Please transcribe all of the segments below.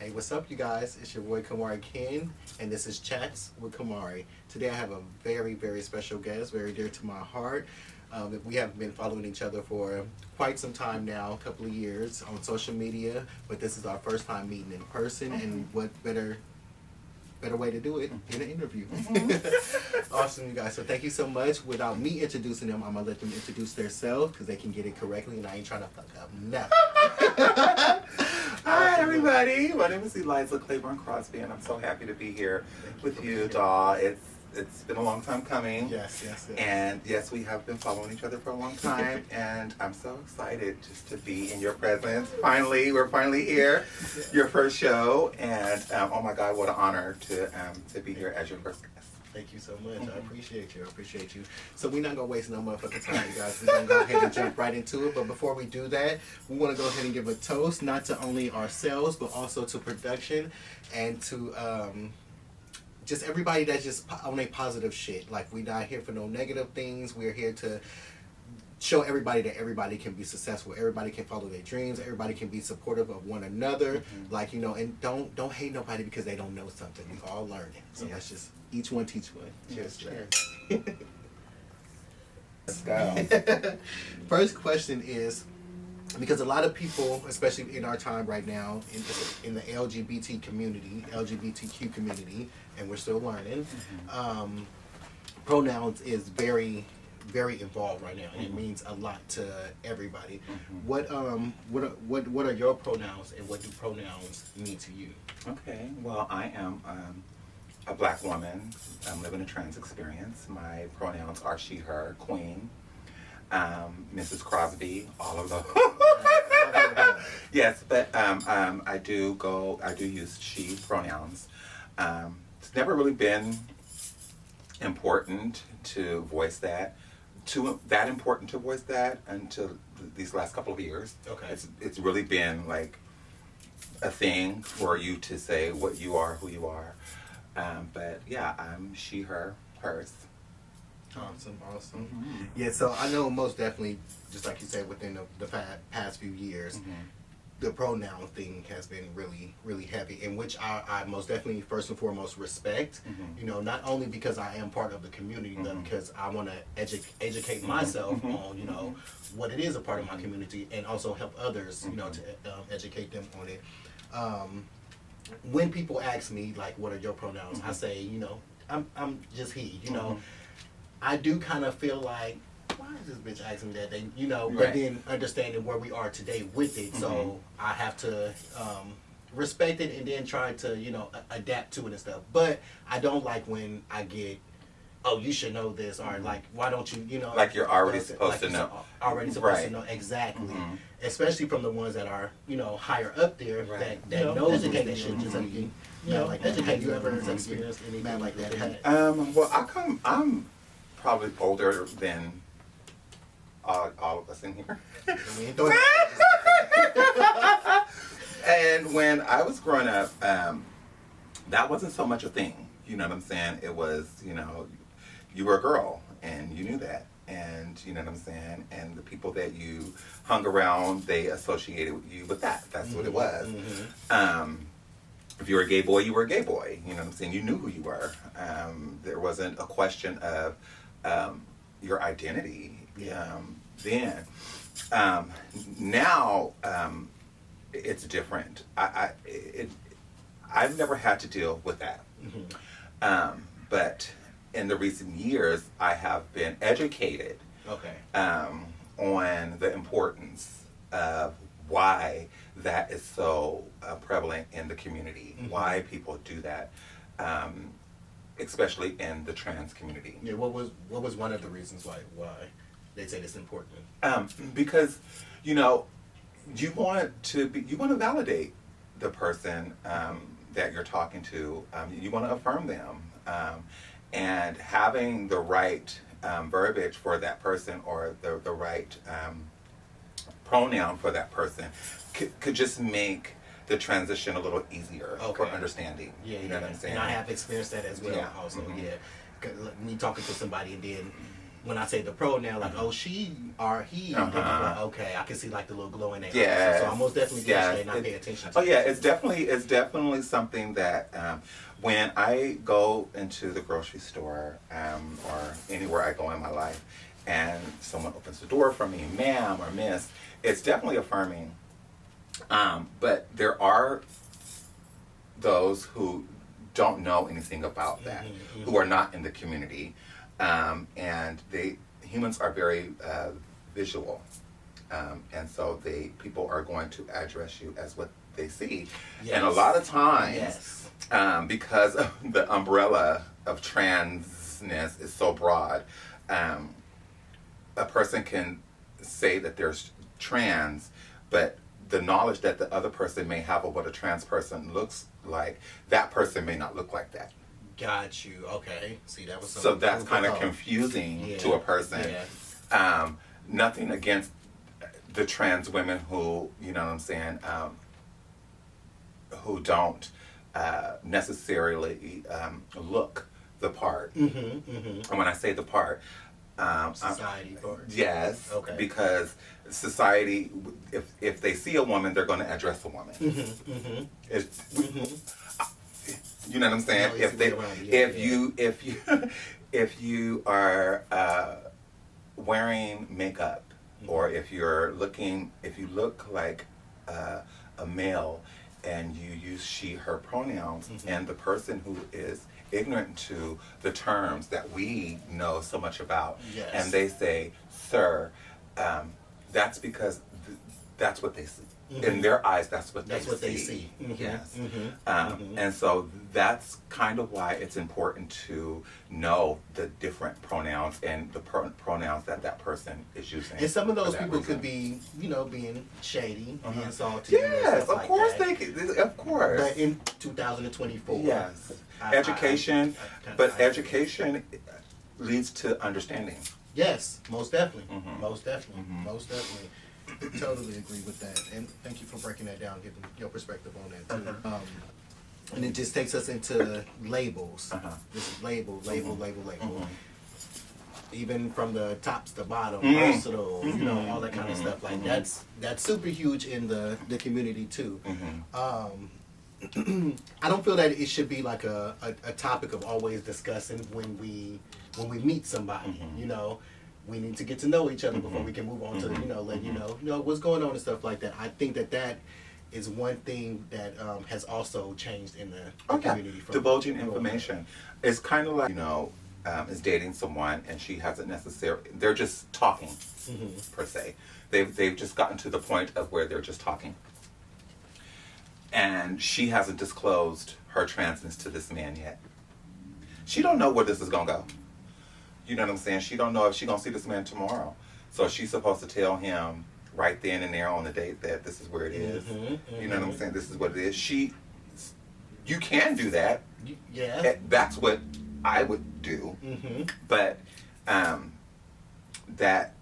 Hey, what's up, you guys? It's your boy Kamari Ken, and this is Chats with Kamari. Today I have a very, very special guest, very dear to my heart. We have been following each other for quite some time now, a couple of years on social media, but this is our first time meeting in person, and what better way to do it in an interview. Awesome, you guys. So thank you so much. Without me introducing them, I'm going to let them introduce themselves because they can get it correctly, and I ain't trying to fuck up nothing. Hi, everybody. My name is Elizah Calborne Crosby, and I'm so happy to be here with you, Daw. It's been a long time coming. Yes. And yes, we have been following each other for a long time, and I'm so excited just to be in your presence. Finally, we're finally here, your first show, and oh my God, what an honor to be here as your first guest. Thank you so much. I appreciate you. So we're not going to waste no motherfucking time, you guys. We're going to go ahead and jump right into it. But before we do that, we want to go ahead and give a toast, not to only ourselves, but also to production and to just everybody that's just on a positive shit. Like, we're not here for no negative things. We're here to show everybody that everybody can be successful. Everybody can follow their dreams. Everybody can be supportive of one another. Like, and don't hate nobody because they don't know something. We all learning. So let's just each one teach one. Cheers. Let's go. First question is, because a lot of people, especially in our time right now, in the LGBTQ community, and we're still learning, pronouns is very, very involved right now, and it means a lot to everybody. What are your pronouns, and what do pronouns mean to you? Okay, well, I am a black woman. I'm living a trans experience. My pronouns are she, her, queen, Mrs. Crosby, all of those. Yes, but I do use she pronouns. It's never really been important to voice that. Important to voice that until these last couple of years. Okay. It's really been like a thing for you to say what you are, who you are. But yeah, I'm she, her, hers. Awesome. Yeah, so I know most definitely, just like you said, within the past few years, the pronoun thing has been really, really heavy, in which I most definitely, first and foremost, respect. Not only because I am part of the community, but because I want to educate myself on, what it is a part of my community, and also help others, to educate them on it. When people ask me, like, what are your pronouns, I say, I'm just he, I do kind of feel like, why is this bitch asking me that? But then understanding where we are today with it, so I have to respect it and then try to, adapt to it and stuff. But I don't like when I get, oh, you should know this, or like, why don't you, like you're already supposed to know. Already supposed to know, exactly. Especially from the ones that are, higher up there, that knows that they should just, like, educate. You ever experienced anything like that? Well, I'm probably older than all of us in here. And when I was growing up, that wasn't so much a thing. You know what I'm saying? It was, you were a girl, and you knew that. And you know what I'm saying? And the people that you hung around, they associated you with that. That's what it was. If you were a gay boy, you were a gay boy. You know what I'm saying? You knew who you were. There wasn't a question of your identity then. Now, it's different. I've never had to deal with that. But in the recent years, I have been educated on the importance of why that is so prevalent in the community, why people do that, especially in the trans community. Yeah, what was one of the reasons why they say it's important? Because you want to validate the person that you're talking to. You want to affirm them, and having the right verbiage for that person, or the right pronoun for that person could just make the transition a little easier for understanding. Yeah, you know what I'm saying? And I have experienced that as well. Also, me talking to somebody and then when I say the pronoun, like, oh, she or he, like, okay, I can see like the little glow in their eyes. So I most definitely get and I pay attention to it's definitely something that when I go into the grocery store or anywhere I go in my life and someone opens the door for me, ma'am or miss, it's definitely affirming. But there are those who don't know anything about that, who are not in the community. And humans are very visual, and so people are going to address you as what they see, and a lot of times, because of the umbrella of transness is so broad, a person can say that they're trans, but the knowledge that the other person may have of what a trans person looks like, that person may not look like that. Got you. Okay. See, that was so that's kind of confusing to a person. Nothing against the trans women who, you know what I'm saying, who don't necessarily look the part. And when I say the part, society part. Yes. Okay. Because society, if they see a woman, they're going to address a woman. You know what I'm saying? If you are wearing makeup, or if you look like a male, and you use she, her pronouns, and the person who is ignorant to the terms that we know so much about, and they say, "Sir," that's because that's what they see. In their eyes, that's what they see. Yes. And so that's kind of why it's important to know the different pronouns and the pronouns that person is using. And some of those people could be, being shady, being salty. Yes, of course that. they could. Of course. But in 2024. Yes. Education leads to understanding. Yes, most definitely. Most definitely. Most definitely. Totally agree with that, and thank you for breaking that down, giving your perspective on that too. And it just takes us into labels. This label. Even from the tops to bottom, versatile, all that kind of stuff. Like that's super huge in the community too. I don't feel that it should be like a topic of always discussing when we meet somebody. We need to get to know each other before we can move on to, let you know what's going on and stuff like that. I think that is one thing that has also changed in the community. Divulging information. It's kind of like, is dating someone and she hasn't necessarily, they're just talking, per se. They've just gotten to the point of where they're just talking. And she hasn't disclosed her transness to this man yet. She don't know where this is going to go. You know what I'm saying? She don't know if she's going to see this man tomorrow. So she's supposed to tell him right then and there on the date that this is where it is. You know what I'm saying? This is what it is. You can do that. Yeah. That's what I would do. But that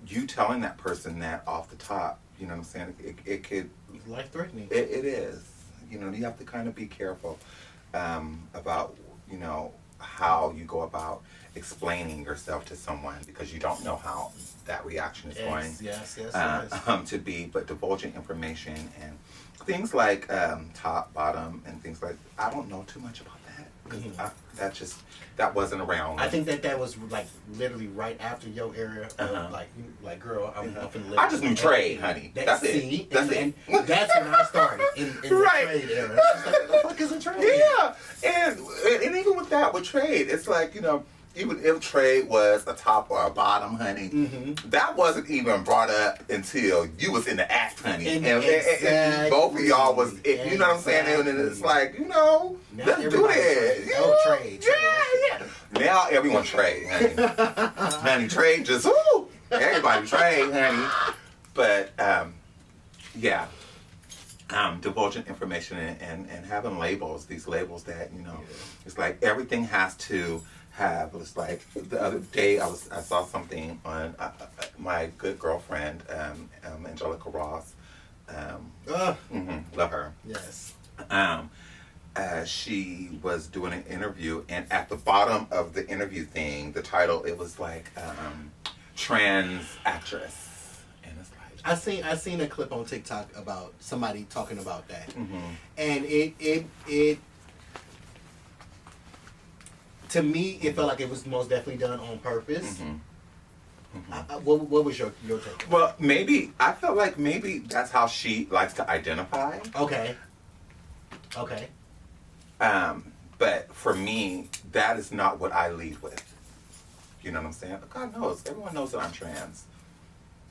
you telling that person that off the top, you know what I'm saying? It could... life-threatening. It is. You have to kind of be careful about, how you go about explaining yourself to someone, because you don't know how that reaction is going to be. But divulging information and things like top, bottom, and things like, I don't know too much about that, because that wasn't around. I think that was like literally right after your era of like girl, I'm up in the I just knew trade, honey. That's it. That's when I started in the trade era. It's like, what the fuck is a trade? Yeah, and even with that, with trade, it's like, even if trade was a top or a bottom, honey, that wasn't even brought up until you was in the act, honey. And both of y'all was, you know what I'm saying? And it's like, let's do that. Trade. Yeah. Now everyone trade, honey. Honey, trade just, everybody trade, honey. But, divulging information and having labels, these labels that, it's like everything has to have. It's like the other day I saw something on my good girlfriend, Angelica Ross. Love her. Yes. she was doing an interview, and at the bottom of the interview thing, the title, it was like trans actress, and it's like I seen a clip on TikTok about somebody talking about that, mm-hmm. and it to me it felt like it was most definitely done on purpose. Mm-hmm. Mm-hmm. What was your take? Well, maybe I felt like maybe that's how she likes to identify. Okay. But for me, that is not what I lead with. You know what I'm saying? God knows, everyone knows that I'm trans.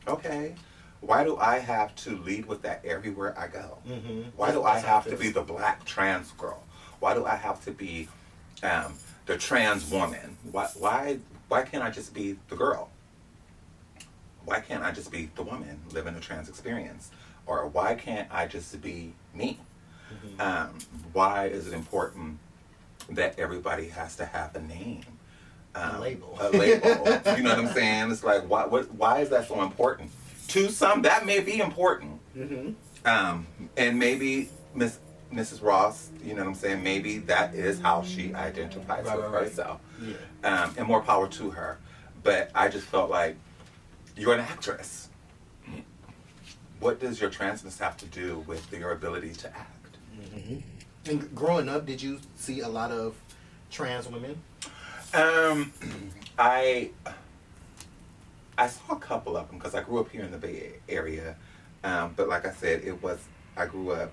Okay, why do I have to lead with that everywhere I go? Mm-hmm. Why do I have to be the black trans girl? Why do I have to be the trans woman? Why can't I just be the girl? Why can't I just be the woman living a trans experience? Or why can't I just be me? Mm-hmm. Why is it important that everybody has to have a name? A label. A label. You know what I'm saying? It's like, why is that so important? To some, that may be important. Mm-hmm. And maybe Mrs. Ross, you know what I'm saying? Maybe that is how she identifies with herself. Yeah. And more power to her. But I just felt like, you're an actress. What does your transness have to do with your ability to act? Mm-hmm. And growing up, did you see a lot of trans women? I saw a couple of them because I grew up here in the Bay Area. But like I said, I grew up,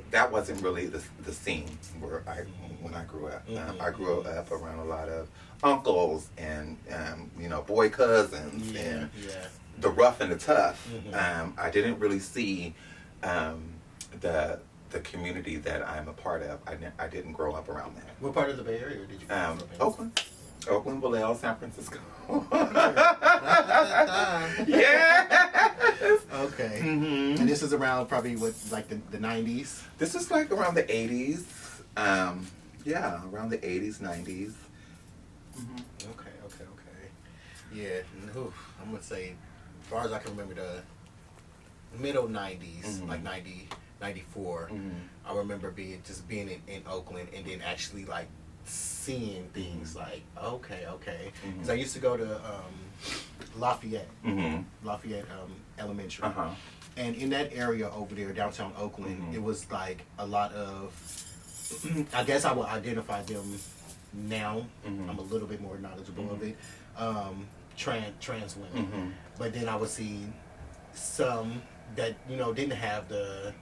that wasn't really the scene when I grew up. Mm-hmm. I grew up around a lot of uncles and boy cousins and the rough and the tough. Mm-hmm. I didn't really see the community that I'm a part of. I didn't grow up around that. What part of the Bay Area did you grow up in? Oakland, Vallejo, San Francisco. Yes. Okay. Mm-hmm. And this is around probably like the 90s? This is like around the 80s. Around the 80s, 90s. Mm-hmm. Okay. Yeah, I'm going to say, as far as I can remember, the middle 90s, mm-hmm. like 90, 94, mm-hmm. I remember being in Oakland and then actually like seeing things like, okay. Because I used to go to Lafayette Elementary. Uh-huh. And in that area over there, downtown Oakland, mm-hmm. it was like a lot of, I guess I would identify them now. Mm-hmm. I'm a little bit more knowledgeable mm-hmm. of it. Trans women. Mm-hmm. But then I would see some that, didn't have the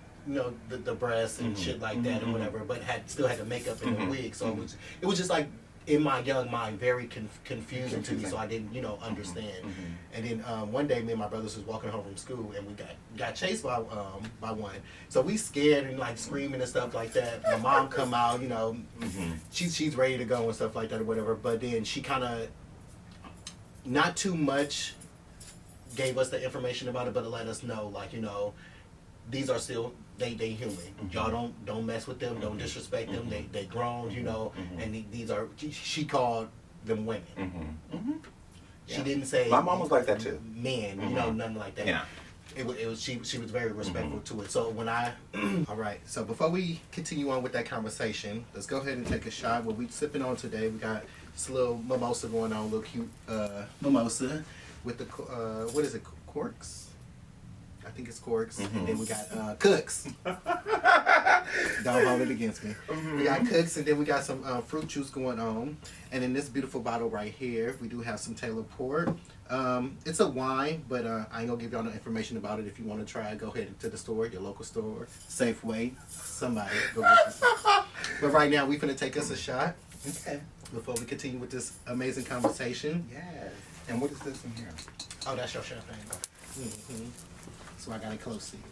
breasts and mm-hmm. shit like that or whatever, but still had the makeup and mm-hmm. the wig. So mm-hmm. it was just like, in my young mind, very confusing to me, so I didn't, understand. Mm-hmm. And then one day, me and my brothers was walking home from school, and we got chased by one. So we scared and like screaming and stuff like that. My mom come out, mm-hmm. she's ready to go and stuff like that or whatever. But then she kind of, not too much, gave us the information about it, but to let us know, like, these are still they human. Mm-hmm. Y'all don't mess with them. Mm-hmm. Don't disrespect them. Mm-hmm. They grown, mm-hmm. and these are. She called them women. Mm-hmm. Mm-hmm. She didn't say. My mom was like that too. Men, mm-hmm. Nothing like that. Yeah. It was she was very respectful mm-hmm. to it. So when all right. So before we continue on with that conversation, let's go ahead and take a shot. What we sipping on today? We got this little mimosa going on, a little cute mimosa with the what is it? Corks. I think it's corks. Mm-hmm. And then we got cooks. Don't hold it against me. Mm-hmm. We got cooks, and then we got some fruit juice going on. And in this beautiful bottle right here, we do have some Taylor Port. It's a wine, but I ain't gonna give y'all no information about it. If you want to try it, go ahead to the store, your local store, Safeway, somebody. Go get you some. But right now, we finna take us a shot. Okay. Before we continue with this amazing conversation. Yes. And what is this in here? Oh, that's your champagne. Mm-hmm. So I got it close to you.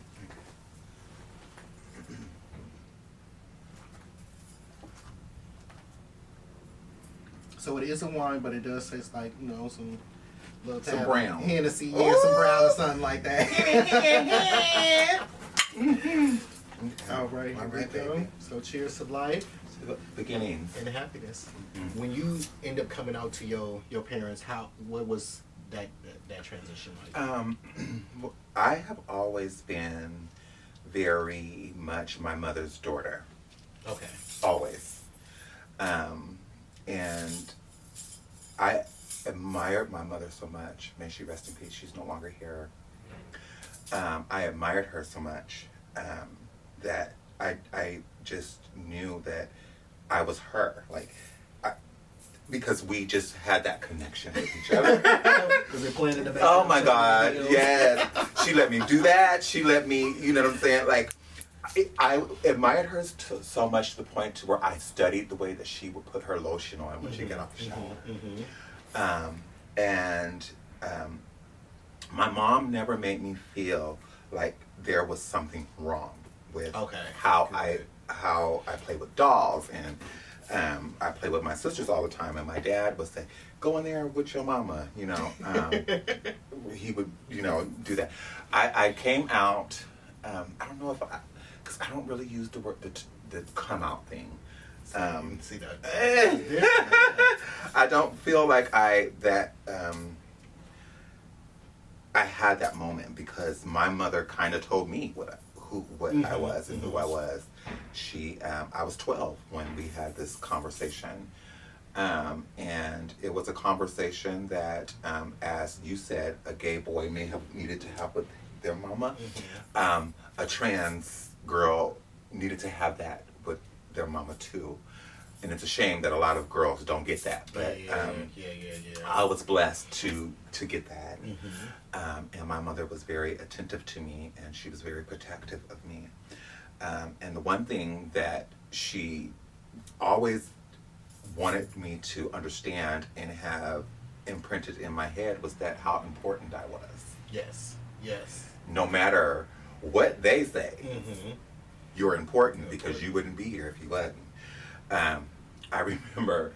So it is a wine, but it does taste like, some little some brown. Hennessy, some brown or something like that. All right, here we go. Baby. So cheers to life. Beginnings. And happiness. Mm-hmm. When you end up coming out to your parents, what was that transition like? I have always been very much my mother's daughter. Okay. Always. And I admired my mother so much. May she rest in peace. She's no longer here. I admired her so much that I just knew that I was her. Like, because we just had that connection with each other. Was it playing in the background? Oh my God, yes. She let me do that. She let me, you know what I'm saying? Like, I admired her so much to the point to where I studied the way that she would put her lotion on when she got off the shower. My mom never made me feel like there was something wrong with how I play with dolls, and I play with my sisters all the time, and my dad would say, "Go in there with your mama," you know. He would, you know, do that. I came out. I don't know if because I don't really use the word the come out thing. See that? I don't feel like I had that moment because my mother kind of told me what I was and who I was. I was 12 when we had this conversation, and it was a conversation that, as you said, a gay boy may have needed to have with their mama. A trans girl needed to have that with their mama too. And it's a shame that a lot of girls don't get that, but I was blessed to get that. And my mother was very attentive to me, and she was very protective of me. And the one thing that she always wanted me to understand and have imprinted in my head was that how important I was. Yes. No matter what they say, you're important because you wouldn't be here if you wasn't. I remember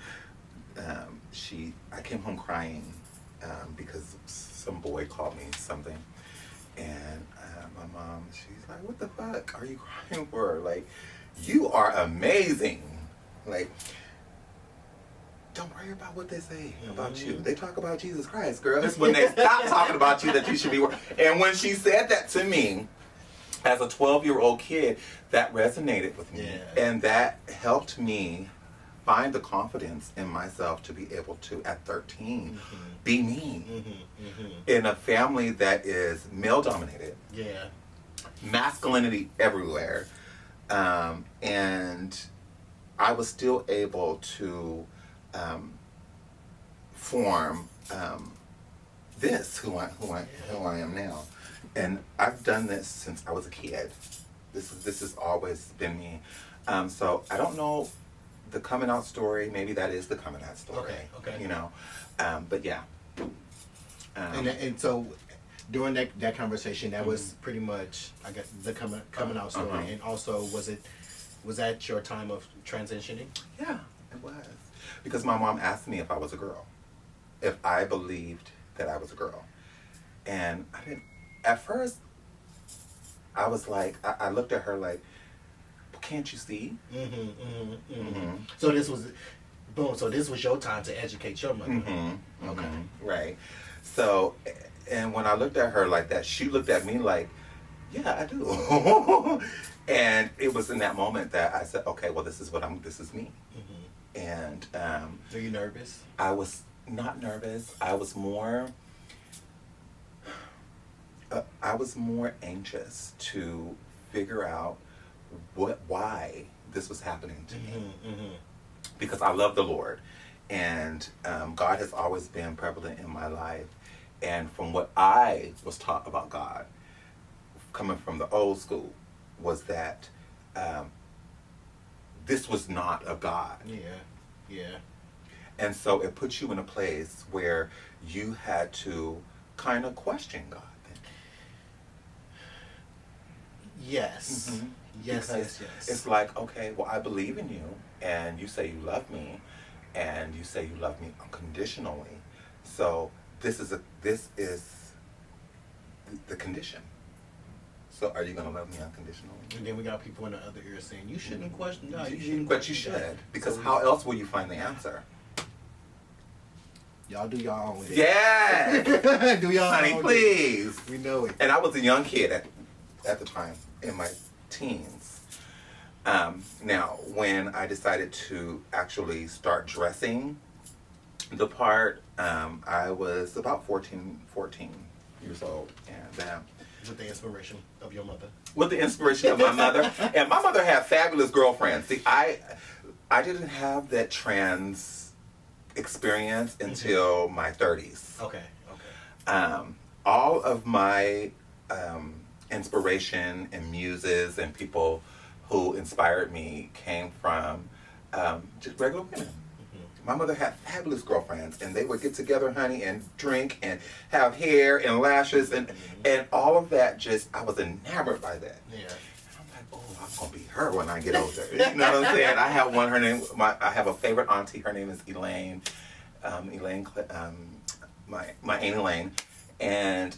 I came home crying because some boy called me something, and my mom, she's like, "What the fuck are you crying for? Like, you are amazing. Like, don't worry about what they say about you. They talk about Jesus Christ, girl. It's when they stop talking about you that you should be worried." And when she said that to me, as a 12-year-old kid, that resonated with me. And that helped me find the confidence in myself to be able to, at 13, be me. In a family that is male-dominated. Masculinity everywhere. And I was still able to form who I am now. And I've done this since I was a kid. This has always been me. So I don't know the coming out story. Maybe that is the coming out story. Okay. You know, but yeah. And so during that conversation, that was pretty much the coming out story. And also, was that your time of transitioning? Yeah, it was. Because my mom asked me if I was a girl, if I believed that I was a girl, and I didn't. At first, I was like, I looked at her like, "Can't you see?" So this was, boom. So this was your time to educate your mother. Okay, right. So, and when I looked at her like that, she looked at me like, "Yeah, I do." And it was in that moment that I said, "Okay, well, this is me." And were you nervous? I was not nervous. I was more anxious to figure out why this was happening to me. Because I love the Lord, and God has always been prevalent in my life. And from what I was taught about God, coming from the old school, was that this was not of God. Yeah. And so it puts you in a place where you had to kind of question God. Yes. Yes. It's like, okay, well, I believe in you, and you say you love me, and you say you love me unconditionally. So this is the condition. So are you going to love me unconditionally? And then we got people in the other ear saying, "You shouldn't question God." But you should, because how else will you find the answer? Y'all do y'all own. Yeah. Do y'all honey, own, please. We know it. And I was a young kid at the time in my teens. Now, when I decided to actually start dressing the part, I was about 14 years old. And with the inspiration of your mother. With the inspiration of my mother. And my mother had fabulous girlfriends. See, I didn't have that trans experience until my 30s. Okay. All of my inspiration and muses and people who inspired me came from just regular women. My mother had fabulous girlfriends, and they would get together, honey, and drink and have hair and lashes and all of that. Just, I was enamored by that. Yeah. And I'm like, oh, I'm gonna be her when I get older. You know what I'm saying? I have one. Her name. I have a favorite auntie. Her name is Elaine. My Aunt Elaine, and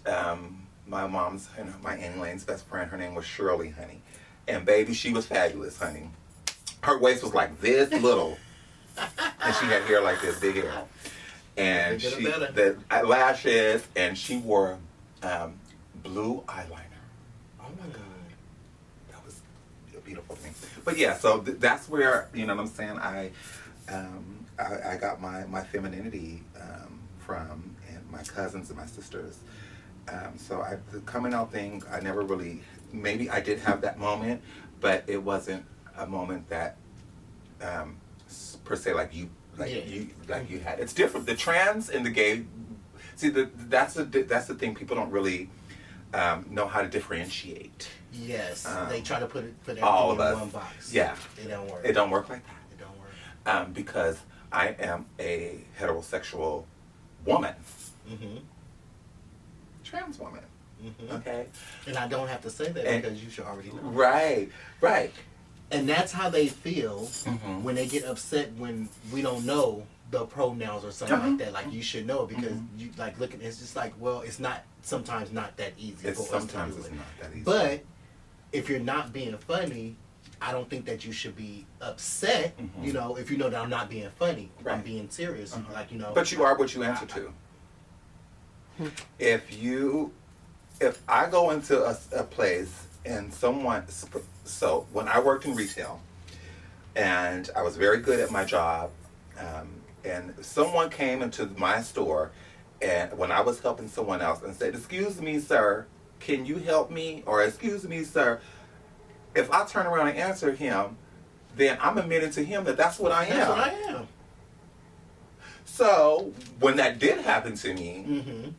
my mom's, my Aunt Elaine's best friend. Her name was Shirley, honey. And baby, she was fabulous, honey. Her waist was like this little. And she had hair like this, big hair. And she, the lashes, and she wore blue eyeliner. Oh my God. That was a beautiful thing. But yeah, so that's where, you know what I'm saying, I got my femininity from, and my cousins and my sisters. So the coming out thing, I never really, maybe I did have that moment, but it wasn't a moment that per se like you had. It's different. The trans and the gay, see, that's the thing, people don't really know how to differentiate. Yes, they try to put everything all of in us. one box. Yeah, it don't work. It don't work like that. It don't work. Because I am a heterosexual woman, trans woman. Okay, and I don't have to say that because you should already know. Right. And that's how they feel when they get upset when we don't know the pronouns or something like that. Like, you should know because you like looking. It's just like, well, it's not sometimes not that easy. Sometimes it's not that easy. But if you're not being funny, I don't think that you should be upset. You know, if you know that I'm not being funny, I'm being serious. Like, you know. But you are what you answer to. If I go into a place and someone, so when I worked in retail and I was very good at my job, and someone came into my store and when I was helping someone else and said, "Excuse me, sir, can you help me?" Or, "Excuse me, sir," if I turn around and answer him, then I'm admitting to him that that's what I am. That's what I am. So when that did happen to me,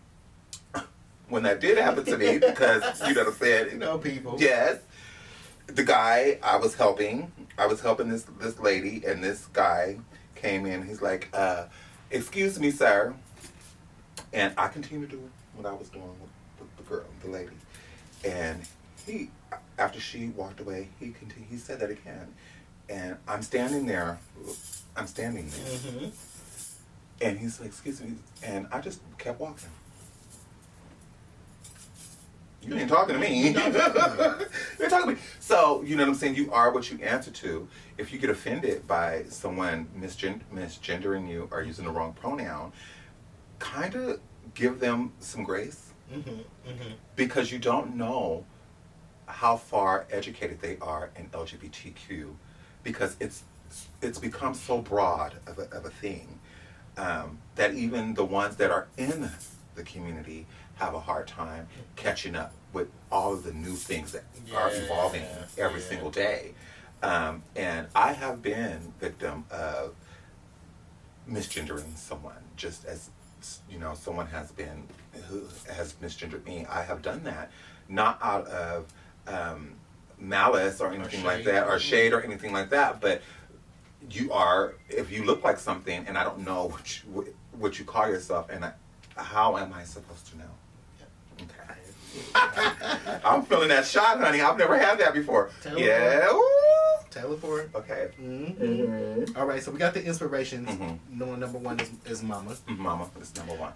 because, you know what I'm saying? You know people. Yes. The guy I was helping this lady, and this guy came in. He's like, "Excuse me, sir." And I continued to do what I was doing with the lady. And he, after she walked away, he said that again. And I'm standing there. And he's like, "Excuse me." And I just kept walking. You ain't talking to me. You're talking to me. So, you know what I'm saying? You are what you answer to. If you get offended by someone misgendering you or using the wrong pronoun, kind of give them some grace. Because you don't know how far educated they are in LGBTQ. Because it's become so broad of a thing that even the ones that are in the community have a hard time catching up with all of the new things that are evolving every single day. And I have been victim of misgendering someone, just as, you know, someone who has misgendered me. I have done that, not out of malice or anything like that, or shade or anything like that, but if you look like something and I don't know what you call yourself, and how am I supposed to know? Okay. I'm feeling that shot, honey. I've never had that before. Teleport. Okay. All right, so we got the inspirations. Number one is Mama. Mama is number one.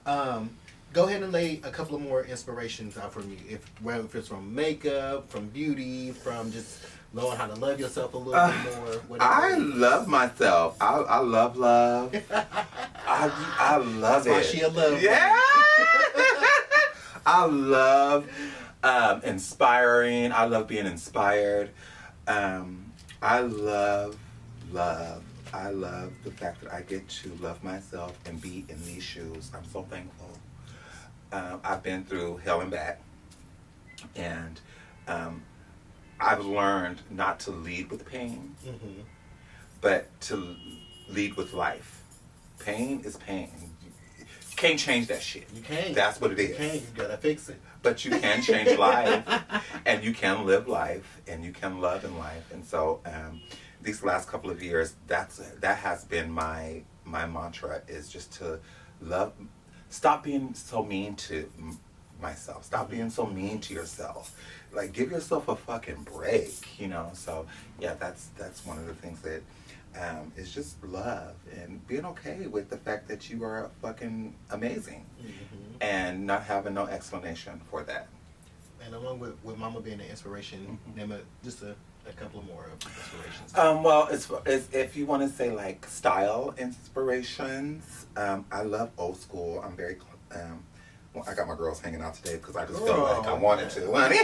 Go ahead and lay a couple of more inspirations out from you. Whether it's from makeup, from beauty, from just knowing how to love yourself a little bit more. Whatever. I love myself. I love love. I love That's why she a love. Yeah. I love Inspiring. I love being inspired. I love, I love the fact that I get to love myself and be in these shoes. I'm so thankful. I've been through hell and back. And I've learned not to lead with pain, but to lead with life. Pain is pain. You can't change that shit. You can't. That's what it is. You can't. You gotta fix it. But you can change life, and you can live life, and you can love in life. And so these last couple of years, that has been my mantra, is just to love. Stop being so mean to myself. Stop being so mean to yourself. Like, give yourself a fucking break, you know? So, yeah, that's one of the things that is just love and being okay with the fact that you are fucking amazing and not having no explanation for that. And along with Mama being an inspiration, name just a couple more inspirations. Well, it's if you want to say like style inspirations, I love old school. I'm very well, I got my girls hanging out today because I just felt like I wanted to, honey.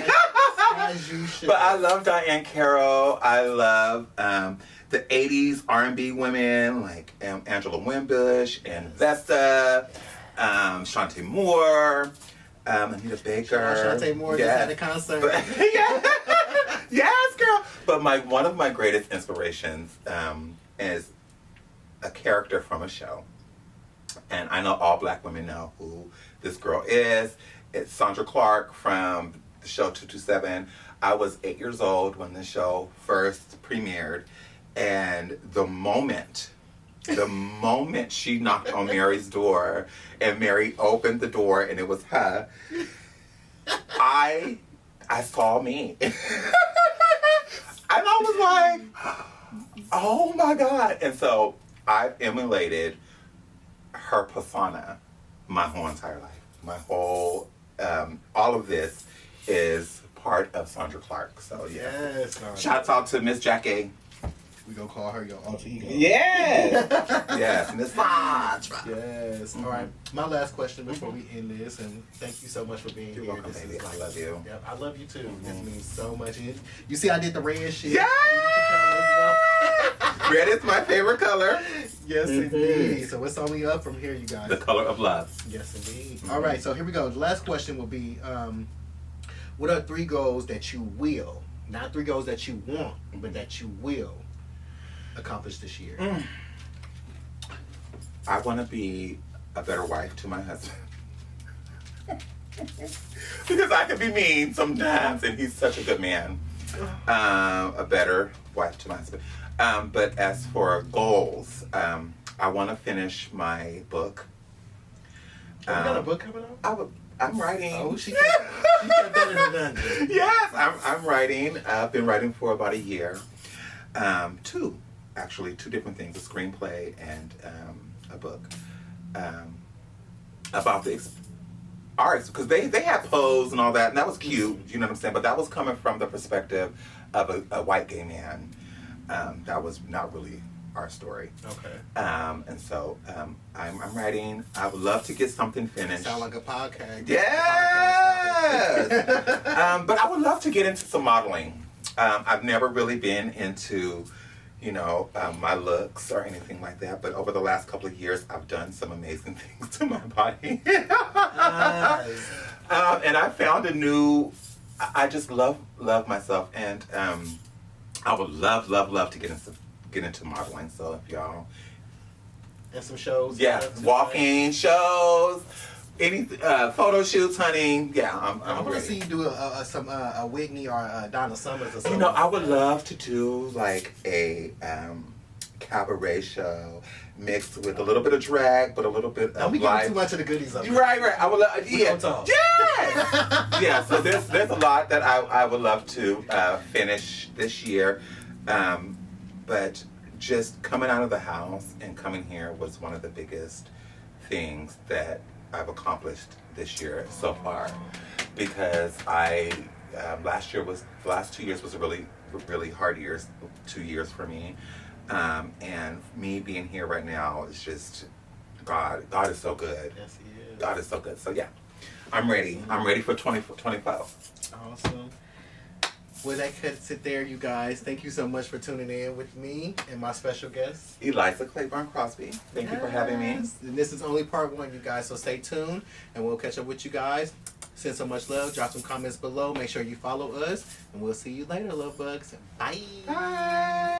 As you should. But I love Diane Carroll. I love the 80s R&B women like Angela Winbush and Vesta, Shantae Moore, Anita Baker. Shantae Moore just had a concert. Yes, girl. But one of my greatest inspirations is a character from a show. And I know all black women know who this girl is. It's Sandra Clark from the show 227. I was 8 years old when the show first premiered. And the moment she knocked on Mary's door and Mary opened the door and it was her, I saw me. And I was like, oh my God. And so I've emulated her persona my whole entire life. My whole, all of this is part of Sandra Clark. So yeah. Yes. Shouts out to Miss Jackie. We gonna call her your alter ego. Yes. Yes, Miss Sandra. Yes. All right. My last question before we end this, and thank you so much for being You're here. welcome, This baby. is I love you. Yeah, I love you too. This means so much. You see, I did the red shit. Yeah. Red is my favorite color. Yes, indeed. So it's only up from here, you guys. The color of love. Yes, indeed. All right. So here we go. The last question will be, what are 3 goals that you will, not 3 goals that you want, but that you will accomplish this year? I want to be a better wife to my husband. Because I can be mean sometimes, and he's such a good man. A better wife to my husband. But as for goals, I want to finish my book. You got a book coming out? I'm writing. Oh, she said better than that. Yes, I'm writing. I've been writing for about a year. 2 different things: a screenplay and a book about the arts, because they had Pose and all that, and that was cute. You know what I'm saying? But that was coming from the perspective of a white gay man. That was not really our story. Okay. And so I'm writing. I would love to get something finished. Sound like a podcast. Yes. But I would love to get into some modeling. I've never really been into, my looks or anything like that. But over the last couple of years, I've done some amazing things to my body. Nice. And I found I just love myself. And I would love to get into modeling. So if y'all... And some shows. Yeah, walking shows, any photo shoots, honey. Yeah, I'm I want to ready. see you do a Whitney or a Donna Summers or something. I would love to do like a cabaret show mixed with a little bit of drag, but a little bit Don't of be life. giving too much of the goodies up. Right. I would love. We Yeah. gonna talk. Yes. Yeah. So there's a lot that I would love to finish this year, but just coming out of the house and coming here was one of the biggest things that I've accomplished this year so far, because the last 2 years was a really, really hard 2 years for me, and me being here right now is just God is so good. Yes, he is. God is so good. So yeah, I'm ready for 2025. Awesome. Well, that cuts it there, you guys. Thank you so much for tuning in with me and my special guest, Elizah Calborne Crosby. Thank you for having me. And this is only part 1, you guys, so stay tuned, and we'll catch up with you guys. Send so much love. Drop some comments below. Make sure you follow us, and we'll see you later, Luvbugs. Bye. Bye.